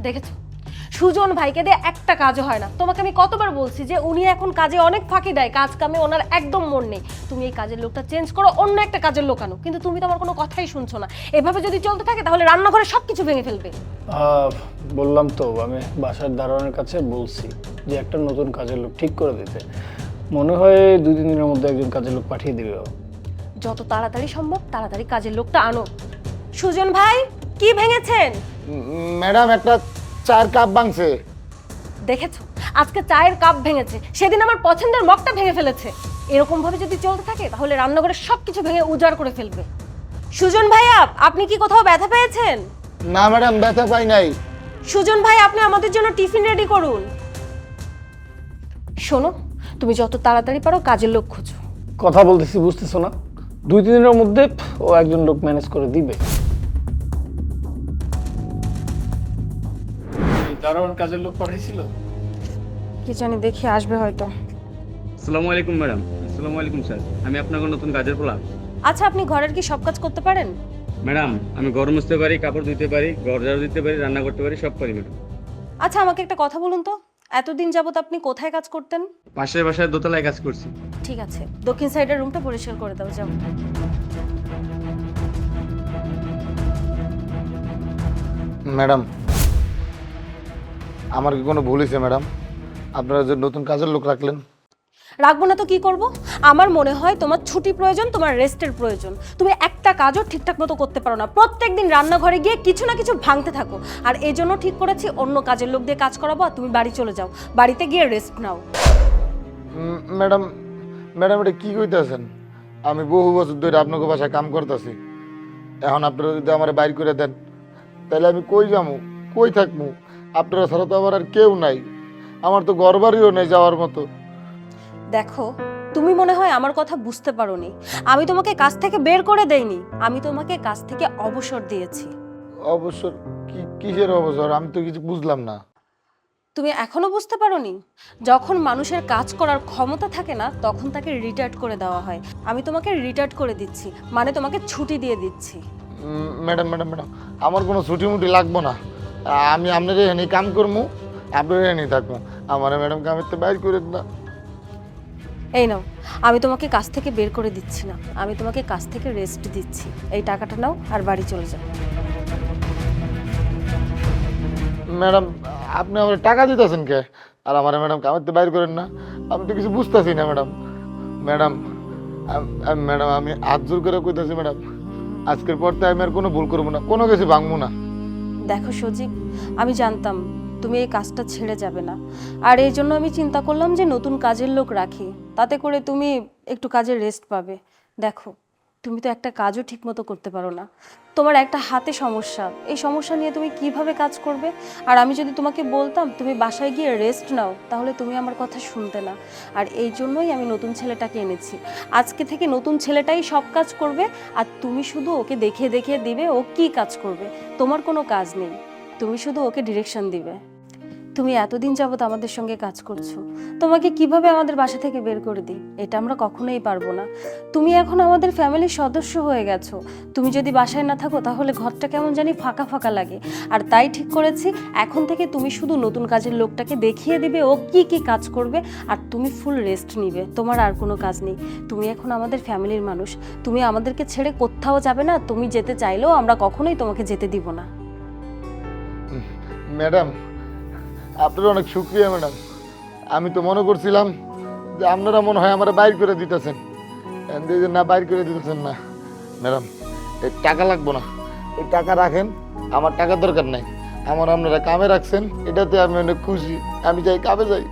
দেখেছো, সুজন ভাইকে দিয়ে একটা কাজও হয় না। তোমাকে আমি কতবার বলছি যে উনি এখন কাজে অনেক ফাঁকি দেয়, কাজ কামে ওনার একদম মন নেই। তুমি এই কাজের লোকটা চেঞ্জ করো, অন্য একটা কাজের লোক আনো, কিন্তু তুমি তো আমার কোনো কথাই শুনছো না। এভাবে যদি চলতে থাকে তাহলে রান্নাঘরে সবকিছু ভেঙে ফেলবে। বললাম তো, আমি বাসার দারোয়ানের কাছে বলছি যে একটা নতুন কাজের লোক ঠিক করে দিতে। মনে হয় 2-3 দিনের মধ্যে একজন কাজের লোক পাঠিয়ে দিবে। যত তাড়াতাড়ি সম্ভব তাড়াতাড়ি কাজের লোকটা আনো। সুজন ভাই, কি ভেঙেছেন? ম্যাডাম একটা চায়ের কাপ ভাঙছে। দেখেছো, আজকে চায়ের কাপ ভেঙেছে, সেদিন আমার পছন্দের মগটা ভেঙে ফেলেছে। এরকম ভাবে যদি চলতে থাকে তাহলে রান্নাঘরে সবকিছু ভেঙে উজাড় করে ফেলবে। সুজন ভাইয়া, আপনি কি কোথাও ব্যথা পেয়েছেন? না ম্যাডাম, ব্যথা পাই নাই। সুজন ভাই, আপনি আমাদের জন্য টিফিন রেডি করুন। শোনো, তুমি যত তাড়াতাড়ি পারো কাজের লোক খোঁজো। কথা বলতেছি, বুঝতেছো না? 2-3 দিনের মধ্যে ও একজন লোক ম্যানেজ করে দিবে। দারোয়ান কাজের লোক পাঠাইছিল? কি জানি, দেখি আসবে হয়তো। আসসালামু আলাইকুম ম্যাডাম। আসসালামু আলাইকুম স্যার, আমি আপনাকে নতুন কাজের পোলা। আচ্ছা, আপনি ঘরের কি সব কাজ করতে পারেন? ম্যাডাম, আমি ঘর মুছতে পারি, কাপড় ধুতে পারি, ঘর ঝাড়ু দিতে পারি, রান্না করতে পারি, সব পারি ম্যাডাম। আচ্ছা, আমাকে একটা কথা বলুন তো, এতদিন যাবত আপনি কোথায় কাজ করতেন? পাশের বাসায় দোতলায় কাজ করছি। ঠিক আছে, দক্ষিণ সাইডের রুমটা পরিষ্কার করে দাও, যাও। ম্যাডাম, আমার কি কোনো ভুল হয়েছে ম্যাডাম? আপনারা যে নতুন কাজের লোক রাখলেন। রাখবো না তো কি করব? আমার মনে হয় তোমার ছুটি প্রয়োজন, তোমার রেস্টের প্রয়োজন। তুমি একটা কাজও ঠিকঠাক মতো করতে পারো না, প্রত্যেকদিন রান্নাঘরে গিয়ে কিছু না কিছু ভাঙতে থাকো। আর এই জন্য ঠিক করেছি অন্য কাজের লোক দিয়ে কাজ করাবো, আর তুমি বাড়ি চলে যাও, বাড়িতে গিয়ে রেস্ট নাও। ম্যাডাম, ম্যাডাম এটা কী কইতেছেন? আমি বহু বছর ধরে আপনাকে বাসায় কাম করতেছি। এখন আপনারা যদি আমার বাইর করে দেন তাহলে আমি কই যাবো, কই থাকবো? আপনারা ছাড়া তো আমার আর কেউ নাই, আমার তো ঘর বাড়িও নেই যাওয়ার মতো। দেখো, তুমি মনে হয় আমার কথা বুঝতে পারোনি। আমি তোমাকে কাজ থেকে বের করে দেইনি, আমি তোমাকে কাজ থেকে অবসর দিয়েছি। অবসর? কিসের অবসর? আমি তো কিছু বুঝলাম না। তুমি এখনো বুঝতে পারোনি? যখন মানুষের কাজ করার ক্ষমতা থাকে না তখন তাকে রিটায়ার্ড করে দেওয়া হয়। আমি তোমাকে রিটায়ার্ড করে দিচ্ছি, মানে তোমাকে ছুটি দিয়ে দিচ্ছি। ম্যাডাম ম্যাডাম ম্যাডাম, আমার কোনো ছুটি মুটি লাগবো না। আমি আপনার এখানে কাম করবো, আপনার এখানে থাকবো। আমার ম্যাডাম কামের তো বাইর করে না। এই নাও, আমি তোমাকে কাজ থেকে বের করে দিচ্ছি না, আমি তোমাকে কাজ থেকে রেস্ট দিচ্ছি। এই টাকাটা নাও আর বাড়ি চলে যাও। ম্যাডাম, আপনি আমার টাকা দিতেছেন কে? আর আমার ম্যাডাম কামের তো বাইর করেন না? আমি তো কিছু বুঝতেছি না ম্যাডাম। ম্যাডাম, ম্যাডাম আমি হাত জোর করে কইতাছি ম্যাডাম, আজকের পর তো আমি আর কোনো ভুল করবো না, কোনো কিছু ভাঙবো না। দেখো সজীব, আমি জানতাম তুমি এই কাজটা ছেড়ে যাবে না, আর এই জন্য আমি চিন্তা করলাম যে নতুন কাজের লোক রাখি, তাতে করে তুমি একটু কাজের রেস্ট পাবে। দেখো, তুমি তো একটা কাজও ঠিকমতো করতে পারো না, তোমার একটা হাতে সমস্যা, এই সমস্যা নিয়ে তুমি কিভাবে কাজ করবে? আর আমি যদি তোমাকে বলতাম তুমি বাসায় গিয়ে রেস্ট নাও, তাহলে তুমি আমার কথা শুনতে না। আর এই জন্যই আমি নতুন ছেলেটাকে এনেছি। আজকে থেকে নতুন ছেলেটাই সব কাজ করবে, আর তুমি শুধু ওকে দেখিয়ে দেখিয়ে দিবে ও কি কাজ করবে। তোমার কোনো কাজ নেই, তুমি শুধু ওকে ডিরেকশন দিবে। তুমি এতদিন যাবত আমাদের সঙ্গে কাজ করছো, তোমাকে কিভাবে আমাদের বাসা থেকে বের করে দিই এটা আমরা কখনোই পারবো না। তুমি এখন আমাদের ফ্যামিলির সদস্য হয়ে গেছো, তুমি যদি বাসায় না থাকো তাহলে ঘরটা কেমন জানি ফাঁকা ফাঁকা লাগে। আর তাই ঠিক করেছি এখন থেকে তুমি শুধু নতুন কাজের লোকটাকে দেখিয়ে দিবে ও কি কি কাজ করবে, আর তুমি ফুল রেস্ট নিবে, তোমার আর কোনো কাজ নেই। তুমি এখন আমাদের ফ্যামিলির মানুষ, তুমি আমাদেরকে ছেড়ে কোথাও যাবে না, তুমি যেতে চাইলেও আমরা কখনোই তোমাকে যেতে দিব না। ম্যাডাম, আপনার অনেক শুক্রিয়া ম্যাডাম। আমি তো মনে করছিলাম যে আপনারা মনে হয় আমার বাইর করে দিতেছেন, না বাইর করে দিতেছেন না। ম্যাডাম, এই টাকা লাগবো না, এই টাকা রাখেন, আমার টাকার দরকার নাই। আমার আপনারা কামে রাখছেন, এটাতে আমি অনেক খুশি। আমি যাই, কামে যাই।